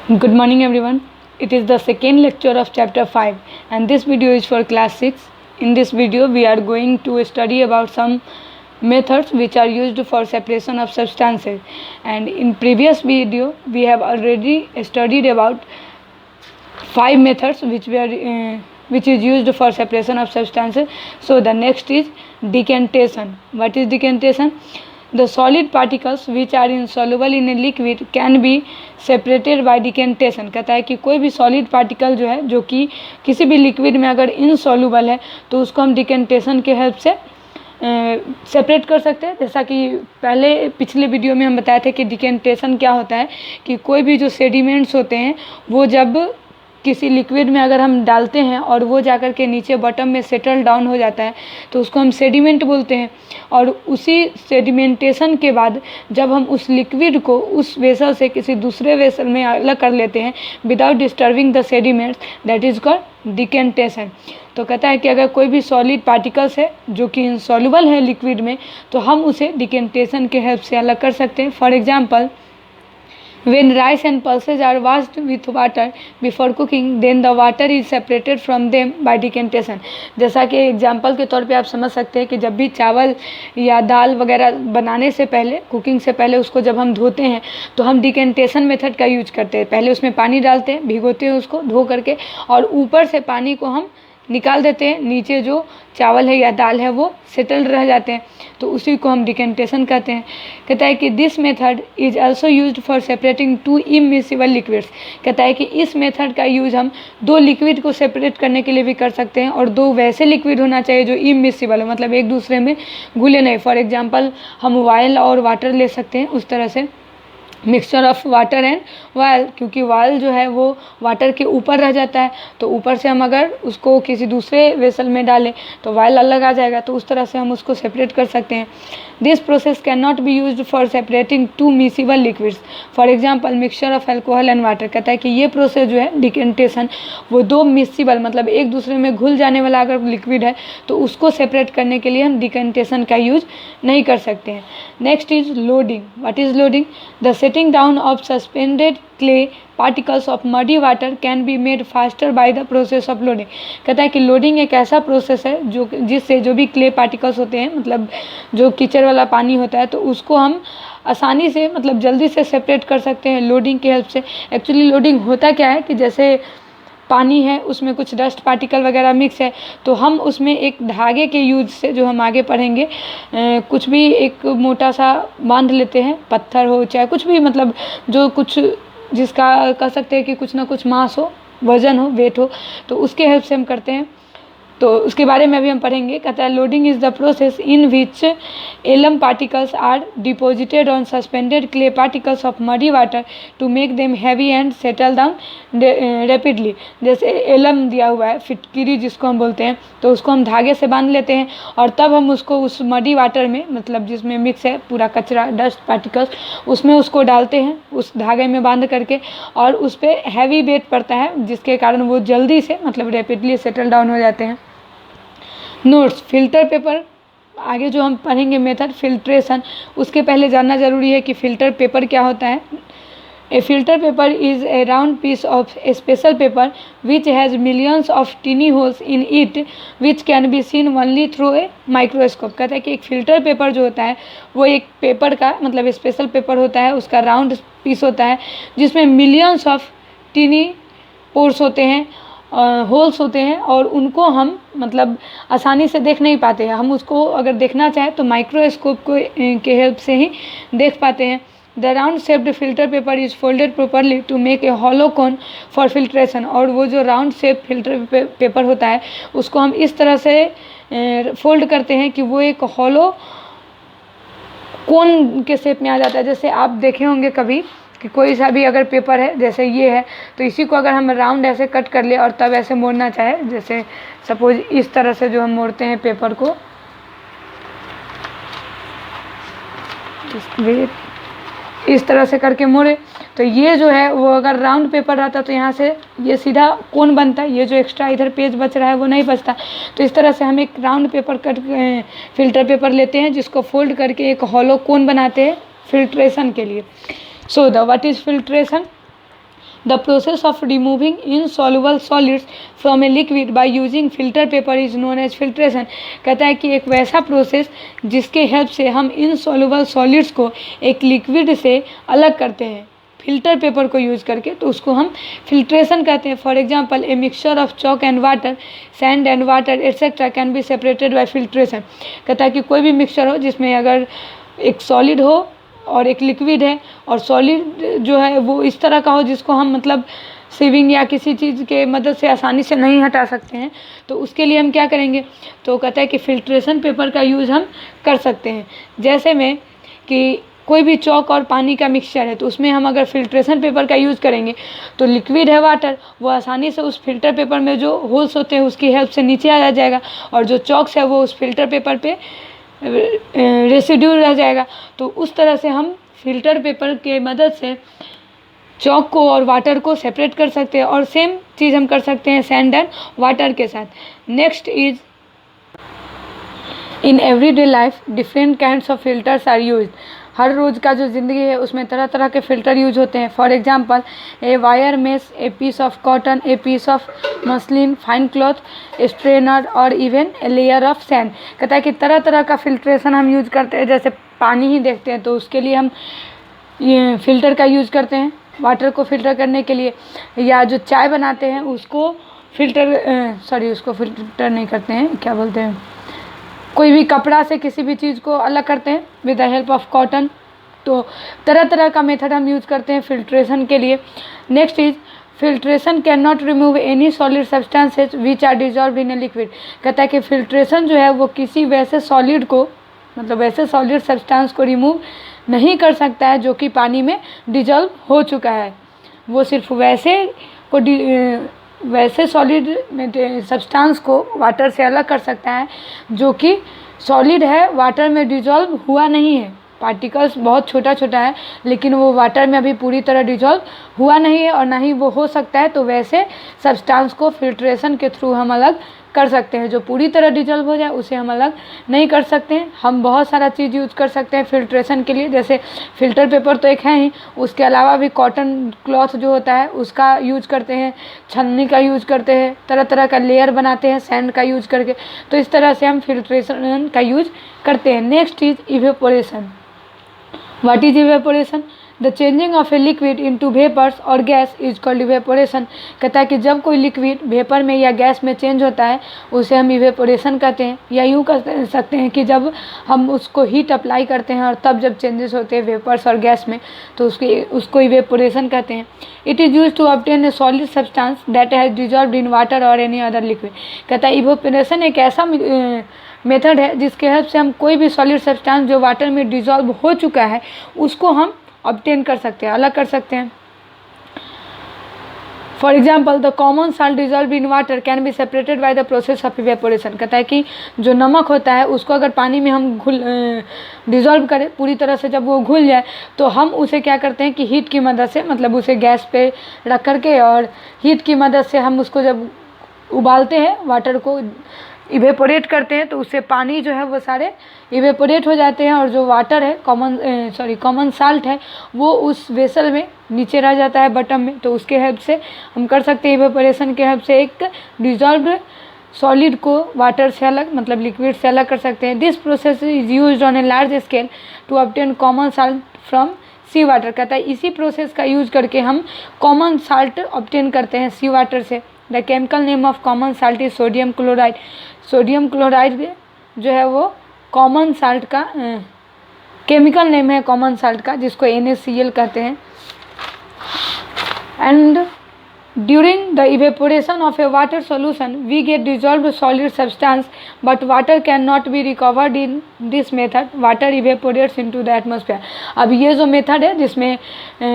Good morning everyone. It is the second lecture of chapter 5 and this video is for class 6. In this video we are going to study about some methods which are used for separation of substances, and in previous video we have already studied about 5 methods which is used for separation of substances. So the next is decantation. What is decantation? The solid particles which are insoluble in a liquid can be separated by decantation. कहता है कि कोई भी solid particle जो है जो कि किसी भी लिक्विड में अगर इनसॉल्युबल है तो उसको हम डिकेंटेशन के हेल्प से सेपरेट कर सकते हैं। जैसा कि पिछले वीडियो में हम बताए थे कि डिकेंटेशन क्या होता है कि कोई भी जो सेडिमेंट्स होते हैं वो जब किसी लिक्विड में अगर हम डालते हैं और वो जाकर के नीचे बॉटम में सेटल डाउन हो जाता है तो उसको हम सेडिमेंट बोलते हैं। और उसी सेडिमेंटेशन के बाद जब हम उस लिक्विड को उस वेसल से किसी दूसरे वेसल में अलग कर लेते हैं without disturbing the sediments, that is called decantation. तो कहता है कि अगर कोई भी सॉलिड पार्टिकल्स है जो कि इनसॉल्युबल है लिक्विड में तो हम उसे डिकेंटेशन के हेल्प से अलग कर सकते हैं। For example, when rice and pulses are washed with water before cooking, then the water is separated from them by decantation. जैसा कि एग्जांपल के तौर पे आप समझ सकते हैं कि जब भी चावल या दाल वगैरह बनाने से पहले, कुकिंग से पहले उसको जब हम धोते हैं तो हम डिकेंटेशन मेथड का यूज करते हैं। पहले उसमें पानी डालते हैं, भिगोते हैं उसको धो करके और ऊपर से पानी को हम निकाल देते हैं, नीचे जो चावल है या दाल है वो सेटल्ड रह जाते हैं, तो उसी को हम डिकेंटेशन कहते हैं। कहता है कि this method is also used for separating to immiscible liquids. कहता है कि इस मेथड का यूज हम दो लिक्विड को सेपरेट करने के लिए भी कर सकते हैं और दो वैसे लिक्विड होना चाहिए जो इमिसिबल हो, मतलब एक दूसरे में घुले नहीं। फॉर एग्जाम्पल, हम ऑयल और वाटर ले सकते हैं, उस तरह से mixture of water and oil, क्योंकि ऑयल जो है वो वाटर के ऊपर रह जाता है, तो ऊपर से हम अगर उसको किसी दूसरे वेसल में डालें तो ऑयल अलग आ जाएगा, तो उस तरह से हम उसको सेपरेट कर सकते हैं। This process can not be used for separating two miscible liquids. For example, mixture of alcohol and water. कहता है कि ये प्रोसेस जो है डिकेंटेशन, वो दो मिसिबल मतलब एक दूसरे में घुल जाने वाला अगर लिक्विड है तो उसको सेपरेट करने के लिए हम डिकेंटेशन का यूज नहीं कर सकते हैं। Next is loading. What is loading? The setting down of suspended clay particles of muddy water can be made faster by the process of loading। कहता है कि लोडिंग एक ऐसा प्रोसेस है जो जिससे जो भी क्ले पार्टिकल्स होते हैं, मतलब जो कीचड़ वाला पानी होता है, तो उसको हम आसानी से मतलब जल्दी से सेपरेट कर सकते हैं लोडिंग की हेल्प से। एक्चुअली लोडिंग होता क्या है कि जैसे पानी है उसमें कुछ डस्ट पार्टिकल वगैरह मिक्स है, तो हम उसमें एक धागे के यूज से, जो हम आगे पढ़ेंगे, कुछ भी एक मोटा सा बांध लेते हैं, पत्थर हो चाहे कुछ भी, मतलब जो कुछ जिसका कह सकते हैं कि कुछ ना कुछ मास हो, वजन हो, वेट हो, तो उसके हेल्प से हम करते हैं। तो उसके बारे में अभी हम पढ़ेंगे। कहता है loading is the process in which alum particles are deposited on suspended clay particles of muddy water to make them heavy and settle down rapidly. जैसे एलम दिया हुआ है, फिटकिरी जिसको हम बोलते हैं, तो उसको हम धागे से बांध लेते हैं और तब हम उसको उस मडी वाटर में, मतलब जिसमें मिक्स है पूरा कचरा डस्ट पार्टिकल्स, उसमें उसको डालते हैं उस धागे में बांध करके, और उस पर हैवी वेट पड़ता है जिसके कारण वो जल्दी से मतलब रैपिडली सेटल डाउन हो जाते हैं। नोट्स। फिल्टर पेपर, आगे जो हम पढ़ेंगे मेथड फिल्ट्रेशन, उसके पहले जानना जरूरी है कि फिल्टर पेपर क्या होता है। A filter paper is a round piece of special paper which has millions of tiny holes in it which can be seen only through a microscope. कहता है कि एक फिल्टर पेपर जो होता है वो एक पेपर का मतलब स्पेशल पेपर होता है, उसका राउंड पीस होता है जिसमें मिलियंस ऑफ टीनी पोर्स होते हैं, होल्स होते हैं, और उनको हम मतलब आसानी से देख नहीं पाते हैं। हम उसको अगर देखना चाहें तो माइक्रोस्कोप को के हेल्प से ही देख पाते हैं। The round shaped filter paper is folded properly to make a hollow cone for filtration. और वो जो राउंड शेप फिल्टर पेपर होता है उसको हम इस तरह से फोल्ड करते हैं कि वो एक हॉलो कोन के शेप में आ जाता है। जैसे आप देखे होंगे कभी कि कोई सा भी अगर पेपर है, जैसे ये है, तो इसी को अगर हम राउंड ऐसे कट कर ले और तब ऐसे मोड़ना चाहे, जैसे सपोज इस तरह से जो हम मोड़ते हैं पेपर को, इस तरह से करके मोड़े, तो ये जो है वो अगर राउंड पेपर रहता तो यहाँ से ये सीधा कोन बनता है, ये जो एक्स्ट्रा इधर पेज बच रहा है वो नहीं बचता। तो इस तरह से हम एक राउंड पेपर फिल्टर पेपर लेते हैं जिसको फोल्ड करके एक हॉलो कोन बनाते हैं फिल्ट्रेशन के लिए। So the what is filtration? The process of removing insoluble solids from a liquid by using filter paper is known as filtration. कहता है कि एक वैसा प्रोसेस जिसके हेल्प से हम इनसॉल्युबल सॉलिड्स को एक लिक्विड से अलग करते हैं फिल्टर पेपर को यूज़ करके, तो उसको हम फिल्ट्रेशन कहते हैं। For example a mixture of chalk and water, sand and water etcetera can be separated by filtration. कहता है कि कोई भी मिक्सचर हो जिसमें अगर एक सॉलिड हो और एक लिक्विड है, और सॉलिड जो है वो इस तरह का हो जिसको हम मतलब सीविंग या किसी चीज़ के मदद से आसानी से नहीं हटा सकते हैं, तो उसके लिए हम क्या करेंगे, तो कहता है कि फिल्ट्रेशन पेपर का यूज़ हम कर सकते हैं। जैसे में कि कोई भी चॉक और पानी का मिक्सचर है, तो उसमें हम अगर फिल्ट्रेशन पेपर का यूज़ करेंगे तो लिक्विड है वाटर, वो आसानी से उस फिल्टर पेपर में जो होल्स होते हैं उसकी हेल्प से नीचे आ जाएगा, और जो चॉक्स है वो उस फिल्टर पेपर पे रेसिड्यू रह जाएगा। तो उस तरह से हम फिल्टर पेपर के मदद से चॉक को और वाटर को सेपरेट कर सकते हैं, और सेम चीज़ हम कर सकते हैं सैंड एंड वाटर के साथ। Next is in everyday life different kinds of filters are used. हर रोज़ का जो ज़िंदगी है उसमें तरह तरह के फ़िल्टर यूज होते हैं। For example a wire mesh, a piece of cotton, a piece of muslin, fine cloth, strainer और even a layer of sand. कहता है कि तरह तरह का फिल्ट्रेशन हम यूज करते हैं। जैसे पानी ही देखते हैं तो उसके लिए हम ये फ़िल्टर का यूज़ करते हैं वाटर को फ़िल्टर करने के लिए, या जो चाय बनाते हैं उसको उसको फ़िल्टर नहीं करते हैं, क्या बोलते हैं, कोई भी कपड़ा से किसी भी चीज़ को अलग करते हैं with the help of cotton. तो तरह तरह का मेथड हम यूज़ करते हैं फिल्ट्रेशन के लिए। Next is filtration can not remove any solid substances which are dissolve in a liquid. कहता है कि फिल्ट्रेशन जो है वो किसी वैसे सॉलिड को, मतलब वैसे सॉलिड सब्सटेंस को रिमूव नहीं कर सकता है जो कि पानी में डिजॉल्व हो चुका है। वो सिर्फ वैसे सॉलिड सब्सटेंस को वाटर से अलग कर सकता है जो कि सॉलिड है, वाटर में डिजॉल्व हुआ नहीं है। पार्टिकल्स बहुत छोटा छोटा है लेकिन वो वाटर में अभी पूरी तरह डिजॉल्व हुआ नहीं है और ना ही वो हो सकता है। तो वैसे सब्सटेंस को फिल्ट्रेशन के थ्रू हम अलग कर सकते हैं। जो पूरी तरह डिजॉल्व हो जाए उसे हम अलग नहीं कर सकते हैं। हम बहुत सारा चीज़ यूज़ कर सकते हैं फिल्ट्रेशन के लिए, जैसे फ़िल्टर पेपर तो एक है ही, उसके अलावा भी कॉटन क्लॉथ जो होता है उसका यूज़ करते हैं, छन्नी का यूज़ करते हैं, तरह तरह का लेयर बनाते हैं सैंड का यूज़ करके। तो इस तरह से हम फिल्ट्रेशन का यूज़ करते हैं। Next is evaporation. What is evaporation? The changing of a liquid into vapours or gas is called evaporation. कहता है कि जब कोई लिक्विड वेपर में या गैस में चेंज होता है उसे हम इवेपोरेशन कहते हैं। या यूँ कह सकते हैं कि जब हम उसको हीट अप्लाई करते हैं और तब जब चेंजेस होते हैं वेपर्स और गैस में तो उसको इवेपोरेशन कहते हैं। It is use to obtain a solid substance that has dissolved in water or any other liquid. कहता है इवेपोरेशन एक ऐसा मेथड है जिसके हेल्प से हम कोई भी सॉलिड सब्सटेंस जो वाटर में डिजॉल्व हो चुका है उसको हम ऑब्टेन कर सकते हैं, अलग कर सकते हैं। For example the common salt dissolve in water can be separated by the process of evaporation. कहता है कि जो नमक होता है उसको अगर पानी में हम डिजॉल्व करें पूरी तरह से, जब वो घुल जाए तो हम उसे क्या करते हैं कि हीट की मदद से, मतलब उसे गैस पे रख करके और हीट की मदद से हम उसको जब उबालते हैं, वाटर को इवेपोरेट करते हैं तो उससे पानी जो है वो सारे इवेपोरेट हो जाते हैं और जो वाटर है कॉमन साल्ट है वो उस वेसल में नीचे रह जाता है बटम में। तो उसके हेल्प से हम कर सकते हैं इवेपोरेशन के हेल्प से एक डिजॉल्व्ड सॉलिड को वाटर से अलग, मतलब लिक्विड से अलग कर सकते हैं। This process is used on a large scale to obtain common salt from sea water. कहता है इसी प्रोसेस का यूज करके हम कॉमन साल्ट ऑब्टेन करते हैं सी वाटर से। The chemical name of common salt is sodium chloride. Sodium chloride जो है वो कॉमन साल्ट का केमिकल नेम है कॉमन साल्ट का, जिसको NaCl कहते हैं। And during the evaporation of a water solution we get dissolved solid substance but water can not be recovered in this method. Water evaporates into the atmosphere. अब ये जो method है जिसमें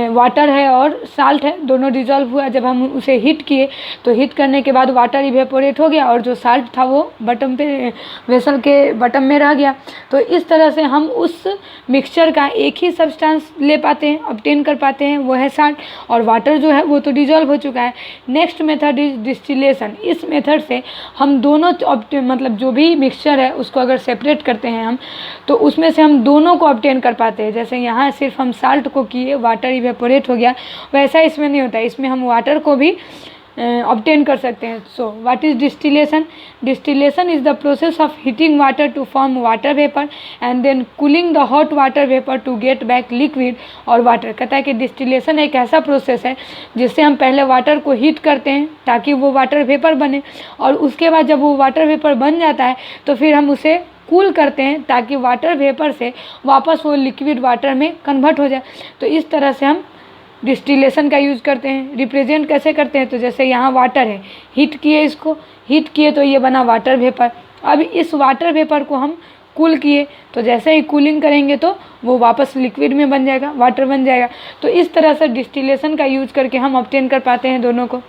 water है और साल्ट है दोनों डिजॉल्व हुआ, जब हम उसे हीट किए तो हीट करने के बाद वाटर इवेपोरेट हो गया और जो साल्ट था वो बटन पे, वेसल के बटन में रह गया। तो इस तरह से हम उस मिक्सचर का एक ही सब्सटेंस ले पाते हैं, ऑब्टेन कर पाते हैं, वो है साल्ट, और वाटर जो है वो तो डिजॉल्व हो चुका है। Next method is distillation. इस मेथड से हम दोनों मतलब जो भी मिक्सचर है उसको अगर सेपरेट करते हैं हम हम, तो उसमें से हम दोनों को ऑब्टेन कर पाते हैं। जैसे यहाँ सिर्फ हम साल्ट को किए, वाटर इवेपोरेट हो गया, वैसा इसमें नहीं होता है। इसमें हम वाटर को भी ऑब्टेन कर सकते हैं। So what is distillation? Distillation is the process of heating water to form water vapour and then cooling the hot water vapour to get back liquid or water. कहता है कि डिस्टिलेशन एक ऐसा प्रोसेस है जिससे हम पहले वाटर को हीट करते हैं ताकि वो वाटर वेपर बने, और उसके बाद जब वो वाटर वेपर बन जाता है तो फिर हम उसे कूल करते हैं ताकि वाटर वेपर से वापस वो लिक्विड वाटर में कन्वर्ट हो जाए। तो इस तरह से हम डिस्टिलेशन का यूज़ करते हैं। रिप्रेजेंट कैसे करते हैं? तो जैसे यहाँ वाटर है, हीट किए, इसको हीट किए तो ये बना वाटर वेपर। अब इस वाटर वेपर को हम कूल किए, तो जैसे ही कूलिंग करेंगे तो वो वापस लिक्विड में बन जाएगा, वाटर बन जाएगा। तो इस तरह से डिस्टिलेशन का यूज़ करके हम ऑब्टेन कर पाते हैं दोनों को।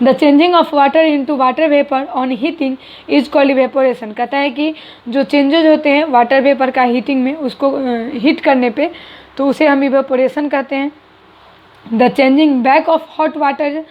The changing of water into water vapour on heating is called evaporation. कहता है कि जो चेंजेज होते हैं वाटर वेपर का हीटिंग में, उसको हीट करने पे, तो उसे हम इवेपोरेशन कहते हैं। The changing back of hot water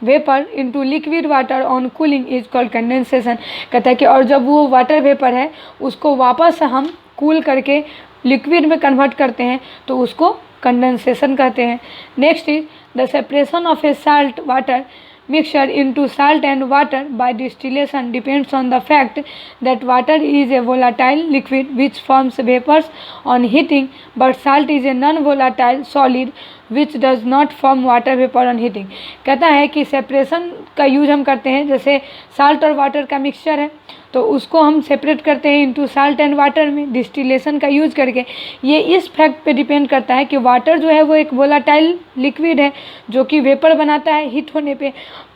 vapour into liquid water on cooling is called condensation. कहता है कि और जब वो वाटर वेपर है उसको वापस हम कूल करके लिक्विड में कन्वर्ट करते हैं तो उसको कंडेंसेशन कहते हैं। Next is the separation of A salt water mixture into salt and water by distillation depends on the fact that water is a volatile liquid which forms vapors on heating, but salt is a non-volatile solid which does not form water vapor on heating। कहता है कि separation का use हम करते हैं, जैसे salt और water का मिक्सचर है तो उसको हम सेपरेट करते हैं इनटू साल्ट एंड वाटर में डिस्टिलेशन का यूज़ करके। ये इस फैक्ट पे डिपेंड करता है कि वाटर जो है वो एक वोलाटाइल लिक्विड है जो कि वेपर बनाता है हीट होने पे,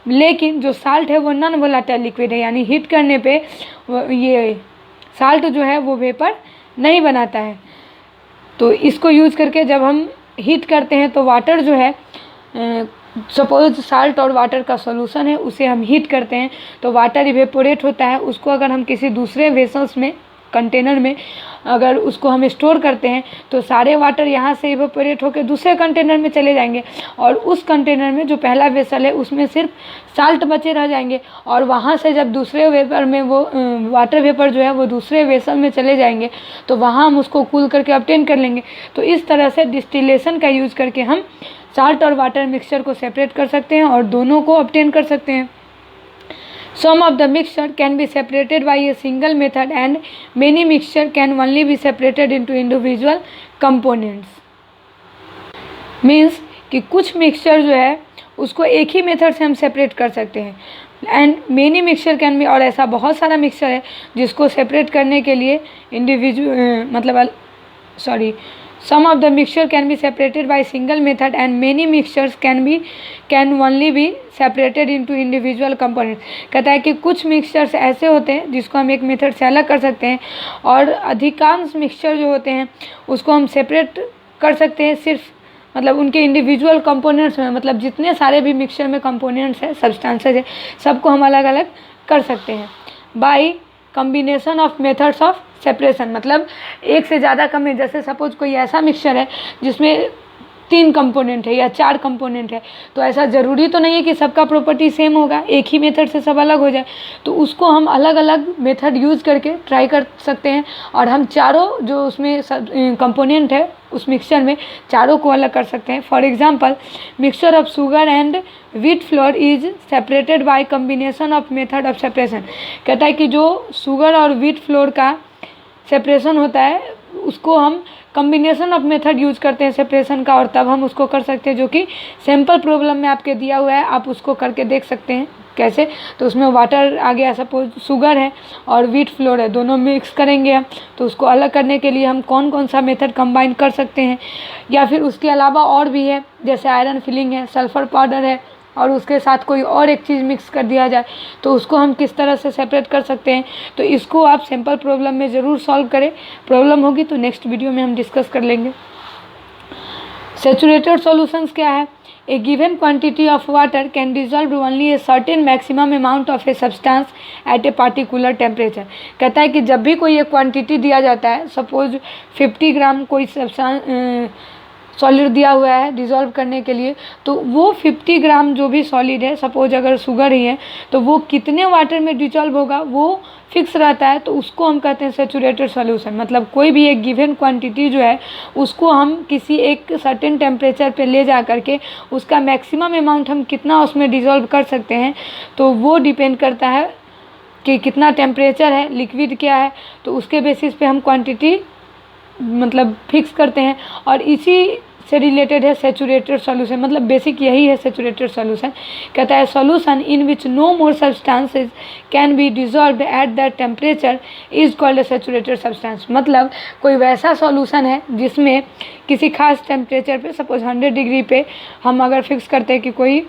लेकिन जो साल्ट है वो नॉन वोलाटाइल लिक्विड है, यानी हीट करने पे ये साल्ट जो है वो वेपर नहीं बनाता है। तो इसको यूज़ करके जब हम हीट करते हैं तो वाटर जो है, सपोज साल्ट और वाटर का सॉल्यूशन है, उसे हम हीट करते हैं तो वाटर इवेपोरेट होता है। उसको अगर हम किसी दूसरे वेसल्स में, कंटेनर में अगर उसको हम स्टोर करते हैं तो सारे वाटर यहाँ से इवेपोरेट होकर दूसरे कंटेनर में चले जाएंगे, और उस कंटेनर में जो पहला वेसल है उसमें सिर्फ साल्ट बचे रह जाएंगे, और वहाँ से जब दूसरे वेपर में वो वाटर वेपर जो है वो दूसरे वेसल में चले जाएंगे तो वहाँ हम उसको कूल करके ऑब्टेन कर लेंगे। तो इस तरह से डिस्टिलेशन का यूज़ करके हम साल्ट और वाटर मिक्सचर को सेपरेट कर सकते हैं और दोनों को ऑब्टेन कर सकते हैं। Some of the mixture can be separated by a single method and many mixture can only be separated into individual components। Means कि कुछ मिक्सचर जो है उसको एक ही मेथड से हम सेपरेट कर सकते हैं, and many mixture can be, और ऐसा बहुत सारा मिक्सचर है जिसको सेपरेट करने के लिए some of the mixture can be separated by single method and many mixtures can only be separated into individual components। कहता है कि कुछ मिक्सचर्स ऐसे होते हैं जिसको हम एक मेथड से अलग कर सकते हैं, और अधिकांश मिक्सचर जो होते हैं उसको हम सेपरेट कर सकते हैं सिर्फ उनके इंडिविजुअल कंपोनेंट्स में, जितने सारे भी मिक्सचर में कंपोनेंट्स हैं, सब्सटेंसेज है, सबको हम अलग अलग कर सकते हैं by combination of methods of separation. एक से ज़्यादा जैसे सपोज कोई ऐसा मिक्सचर है जिसमें 3 कंपोनेंट है या 4 कंपोनेंट है, तो ऐसा ज़रूरी तो नहीं है कि सबका प्रॉपर्टी सेम होगा, एक ही मेथड से सब अलग हो जाए, तो उसको हम अलग अलग मेथड यूज़ करके ट्राई कर सकते हैं, और हम चारों जो उसमें कंपोनेंट है उस मिक्सचर में चारों को अलग कर सकते हैं। For example, mixture of sugar and wheat flour is separated by combination of method of separation. कहता है कि जो शुगर और व्हीट फ्लोर का सेपरेशन होता है उसको हम कम्बिनेशन ऑफ मेथड यूज़ करते हैं सेपरेशन का, और तब हम उसको कर सकते हैं, जो कि सैम्पल प्रॉब्लम में आपके दिया हुआ है, आप उसको करके देख सकते हैं कैसे। तो उसमें वाटर आ गया, सपोज शुगर है और व्हीट फ्लोर है, दोनों मिक्स करेंगे हम, तो उसको अलग करने के लिए हम कौन कौन सा मेथड कंबाइन कर सकते हैं, या फिर उसके अलावा और भी है, जैसे आयरन फिलिंग है, सल्फ़र पाउडर है, और उसके साथ कोई और एक चीज़ मिक्स कर दिया जाए तो उसको हम किस तरह से सेपरेट कर सकते हैं। तो इसको आप सिंपल प्रॉब्लम में ज़रूर सॉल्व करें, प्रॉब्लम होगी तो नेक्स्ट वीडियो में हम डिस्कस कर लेंगे। सैचुरेटेड सॉल्यूशंस क्या है? A given quantity of water can dissolve only a certain maximum amount of a substance at a particular temperature. कहता है कि जब भी कोई एक क्वांटिटी दिया जाता है, सपोज 50 ग्राम कोई सॉलिड दिया हुआ है डिज़ोल्व करने के लिए, तो वो 50 ग्राम जो भी सॉलिड है, सपोज अगर शुगर ही है, तो वो कितने वाटर में डिज़ोल्व होगा वो फिक्स रहता है, तो उसको हम कहते हैं सैचुरेटेड सॉल्यूशन। मतलब कोई भी एक गिवन क्वांटिटी जो है उसको हम किसी एक सर्टेन टेम्परेचर पे ले जा करके उसका मैक्सिमम अमाउंट हम कितना उसमें डिज़ोल्व कर सकते हैं, तो वो डिपेंड करता है कि कितना टेम्परेचर है, लिक्विड क्या है, तो उसके बेसिस पे हम क्वांटिटी मतलब फिक्स करते हैं। और इसी से रिलेटेड है सैचुरेटेड सॉल्यूशन, मतलब बेसिक यही है सैचुरेटेड सॉल्यूशन। कहता है solution in which no more substances can be dissolved at that temperature is called a saturated substance. मतलब कोई वैसा सॉल्यूशन है जिसमें किसी खास टेम्परेचर पे, सपोज 100 डिग्री पे हम अगर फिक्स करते हैं कि कोई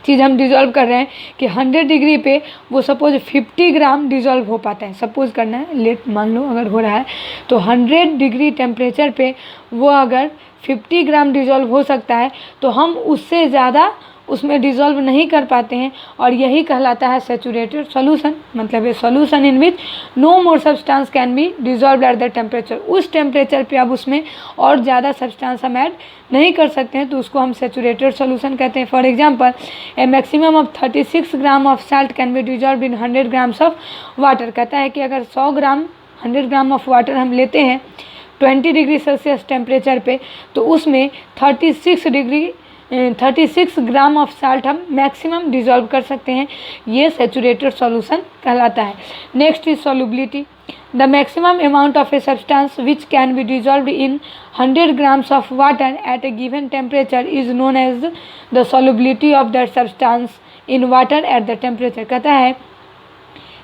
चीज़ हम डिज़ोल्व कर रहे हैं कि 100 डिग्री पे वो सपोज 50 ग्राम डिज़ोल्व हो पाता है, सपोज करना है, लेट मान लो अगर हो रहा है, तो 100 डिग्री टेम्परेचर पे वो अगर 50 ग्राम डिज़ोल्व हो सकता है, तो हम उससे ज़्यादा उसमें डिज़ोल्व नहीं कर पाते हैं, और यही कहलाता है सैचुरेटेड सॉल्यूशन। मतलब a solution in which no more substance can be dissolve at the temperature. उस टेम्परेचर पे अब उसमें और ज़्यादा सब्सटेंस हम ऐड नहीं कर सकते हैं, तो उसको हम सैचुरेटेड सॉल्यूशन कहते हैं। For example A maximum of 36 gram of salt can be dissolve in 100 grams of water. कहता है कि अगर 100 ग्राम 100 ग्राम ऑफ वाटर हम लेते हैं 20 डिग्री सेल्सियस टेम्परेचर पे, तो उसमें 36 ग्राम ऑफ साल्ट हम मैक्सिमम डिज़ोल्व कर सकते हैं। ये सैचुरेटेड सॉल्यूशन कहलाता है। Next is solubility. The maximum amount of a substance which can be dissolved in 100 grams of water at a given temperature is known as the solubility of that substance in water at the temperature. कहता है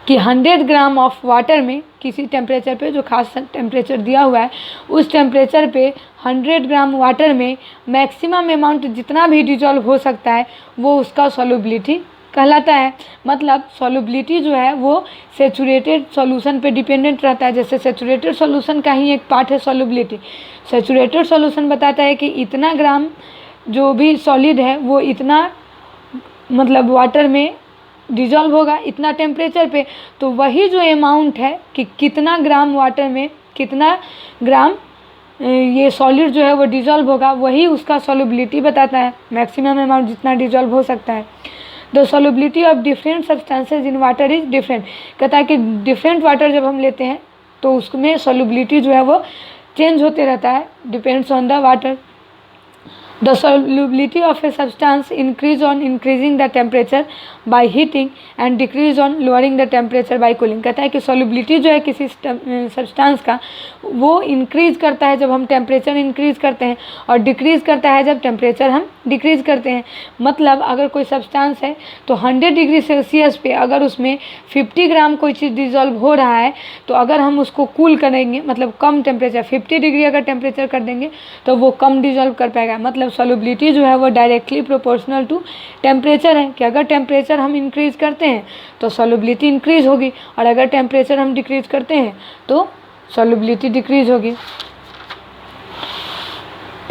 कि 100 gram of water में किसी temperature पे, जो खास temperature दिया हुआ है, उस टेम्परेचर पे 100 ग्राम वाटर में मैक्सिमम अमाउंट जितना भी डिज़ोल्व हो सकता है वो उसका सॉल्युबिलिटी कहलाता है। मतलब सॉल्युबिलिटी जो है वो सैचुरेटेड सॉल्यूशन पे डिपेंडेंट रहता है। जैसे सैचुरेटेड सॉल्यूशन का ही एक पार्ट है सॉल्युबिलिटी। सैचुरेटेड सॉल्यूशन बताता है कि इतना ग्राम जो भी सॉलिड है वो इतना मतलब वाटर में डिज़ोल्व होगा इतना टेम्परेचर पे, तो वही जो अमाउंट है कि कितना ग्राम वाटर में कितना ग्राम ये सॉलिड जो है वो डिज़ोल्व होगा, वही उसका सॉल्युबिलिटी बताता है, मैक्सिमम अमाउंट जितना डिज़ोल्व हो सकता है। The solubility of different substances in water is different. कहता है कि डिफरेंट वाटर जब हम लेते हैं तो उसमें सॉल्युबिलिटी जो है वो चेंज होते रहता है, depends on the water. The solubility of a substance increase on increasing the temperature by heating and decrease on lowering the temperature by cooling। कहता है कि solubility जो है किसी substance का वो increase करता है जब हम temperature increase करते हैं, और decrease करता है जब temperature हम decrease करते हैं। मतलब अगर कोई substance है तो 100 डिग्री सेल्सियस पे अगर उसमें 50 ग्राम कोई चीज़ डिज़ोल्व हो रहा है, तो अगर हम उसको कूल करेंगे, मतलब कम टेम्परेचर 50 डिग्री अगर टेम्परेचर कर देंगे तो वो कम डिज़ोल्व कर पाएगा। मतलब सॉल्युबिलिटी जो है वो डायरेक्टली प्रोपोर्शनल टू टेम्परेचर है, कि अगर टेम्परेचर हम इंक्रीज़ करते हैं तो सॉल्युबिलिटी इंक्रीज़ होगी, और अगर टेम्परेचर हम डिक्रीज़ करते हैं तो सॉल्युबिलिटी डिक्रीज़ होगी।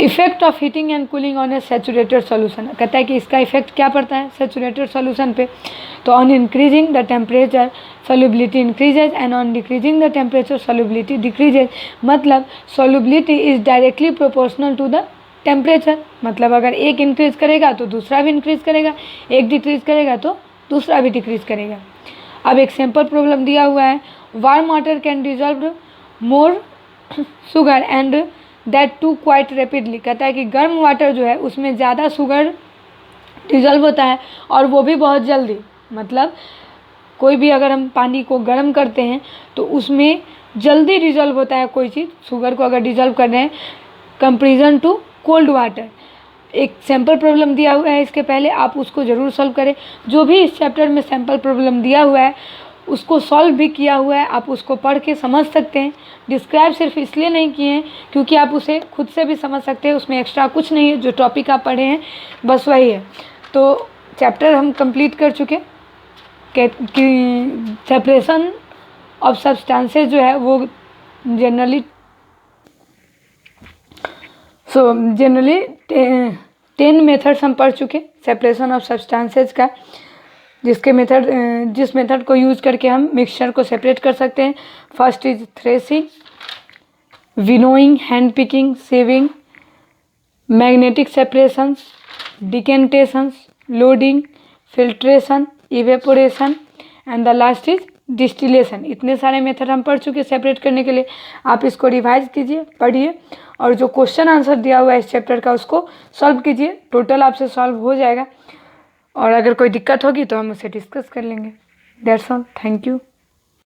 Effect of heating and cooling on A saturated solution. कहता है कि इसका इफेक्ट क्या पड़ता है सैचुरेटेड सॉल्यूशन पे, तो on increasing the temperature solubility increases and on decreasing the temperature solubility decreases। मतलब solubility is directly proportional to the temperature। मतलब अगर एक इंक्रीज करेगा तो दूसरा भी इंक्रीज करेगा, एक डिक्रीज करेगा तो दूसरा भी डिक्रीज करेगा। अब एक सिंपल प्रॉब्लम दिया हुआ है, warm water can dissolve more sugar and that too quite rapidly. कहता है कि गर्म वाटर जो है उसमें ज़्यादा शुगर डिजॉल्व होता है और वो भी बहुत जल्दी। मतलब कोई भी अगर हम पानी को गर्म करते हैं तो उसमें जल्दी डिजॉल्व होता है कोई चीज़, शुगर को अगर डिजॉल्व कर रहे हैं कंपेरिजन टू कोल्ड वाटर। एक सैम्पल प्रॉब्लम दिया हुआ है, इसके पहले आप उसको ज़रूर सॉल्व करें। जो भी इस चैप्टर में सैम्पल प्रॉब्लम दिया हुआ है उसको सॉल्व भी किया हुआ है, आप उसको पढ़ के समझ सकते हैं। डिस्क्राइब सिर्फ इसलिए नहीं किए हैं क्योंकि आप उसे खुद से भी समझ सकते हैं, उसमें एक्स्ट्रा कुछ नहीं है, जो टॉपिक आप पढ़े हैं बस वही है। तो चैप्टर हम कंप्लीट कर चुके कि सेपरेशन ऑफ सब्सटेंसेस जो है वो जनरली 10 मेथड्स हम पढ़ चुके सेपरेशन ऑफ सब्सटेंसेस का, जिस मेथड को यूज़ करके हम मिक्सचर को सेपरेट कर सकते हैं। First is threshing, winnowing, hand picking, sieving, magnetic separations, decantations, loading, filtration, evaporation and the last is distillation. इतने सारे मेथड हम पढ़ चुके सेपरेट करने के लिए। आप इसको रिवाइज कीजिए, पढ़िए और जो क्वेश्चन आंसर दिया हुआ है इस चैप्टर का उसको सॉल्व कीजिए। टोटल आपसे सॉल्व हो जाएगा और अगर कोई दिक्कत होगी तो हम उसे डिस्कस कर लेंगे। That's all, thank you.